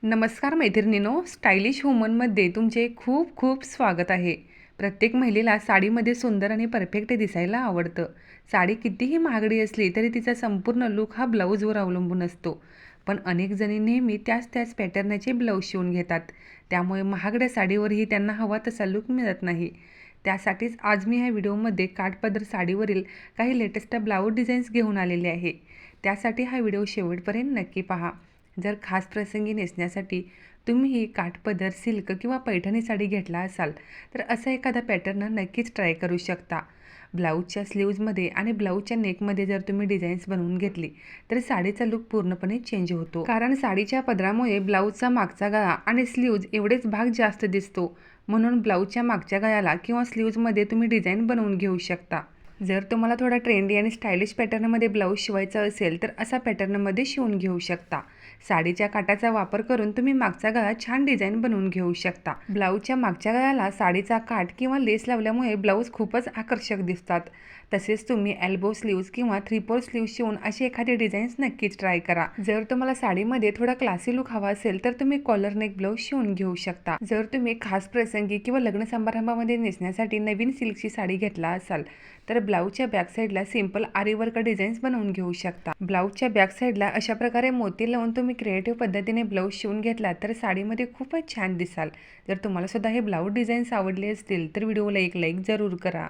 नमस्कार मैत्रिणींनो, स्टायलिश वुमनमध्ये तुमचे खूप खूप स्वागत आहे. प्रत्येक महिलेला साडीमध्ये सुंदर आणि परफेक्ट दिसायला आवडतं. साडी कितीही महागडी असली तरी तिचा संपूर्ण लूक हा ब्लाऊजवर अवलंबून असतो. पण अनेक जणी नेहमी त्याच पॅटर्नचे ब्लाऊज शिवून घेतात. त्यामुळे महागड्या साडीवरही त्यांना हवा तसा लूक मिळत नाही. त्यासाठीच आज मी ह्या व्हिडिओमध्ये काठपदर साडीवरील काही लेटेस्ट ब्लाऊज डिझाईन्स घेऊन आलेले आहे. त्यासाठी हा व्हिडिओ शेवटपर्यंत नक्की पहा. जर खास प्रसंगी नेसण्यासाठी तुम्ही काठपदर, सिल्क किंवा पैठणी साडी घेतला असाल तर असा एखादा पॅटर्न नक्कीच ट्राय करू शकता. ब्लाऊजच्या स्लीव्जमध्ये आणि ब्लाऊजच्या नेकमध्ये जर तुम्ही डिझाईन्स बनवून घेतली तर साडीचा लूक पूर्णपणे चेंज होतो. कारण साडीच्या पदरामुळे ब्लाऊजचा मागचा गळा आणि स्लीव्ज एवढेच भाग जास्त दिसतो. म्हणून ब्लाऊजच्या मागच्या गळ्याला किंवा स्लीव्जमध्ये तुम्ही डिझाईन बनवून घेऊ शकता. जर तुम्हाला थोडा ट्रेंडी आणि स्टायलिश पॅटर्नमध्ये ब्लाऊज शिवायचा असेल तर असा पॅटर्नमध्ये शिवून घेऊ शकता. साडीच्या काठाचा वापर करून तुम्ही मागचा गळा छान डिझाईन बनवून घेऊ शकता. ब्लाऊजच्या मागच्या गळ्याला साडीचा काठ किंवा लेस लावल्यामुळे ब्लाऊज खूपच आकर्षक दिसतात. तसेच तुम्ही एल्बो स्लीव्ज किंवा 3/4 स्लीव्ज शिवून अशी एखादी डिझाईन्स नक्कीच ट्राय करा. जर तुम्हाला साडीमध्ये थोडा क्लासी लुक हवा असेल तर तुम्ही कॉलर नेक ब्लाऊज शिवून घेऊ शकता. जर तुम्ही खास प्रसंगी किंवा लग्न समारंभामध्ये नेसण्यासाठी नवीन सिल्कची साडी घेतला असाल तर ब्लाऊजच्या बॅक साईडला सिंपल आरी वर्क डिझाईन्स बनवून घेऊ शकता. ब्लाऊजच्या बॅक साईडला अशा प्रकारे मोती लावून तुम्ही क्रिएटिव्ह पद्धतीने ब्लाऊज शिवून घेतला तर साडीमध्ये खूपच छान दिसाल. जर तुम्हाला सुद्धा हे ब्लाऊज डिझाईन्स आवडले असतील तर व्हिडिओला एक लाईक जरूर करा.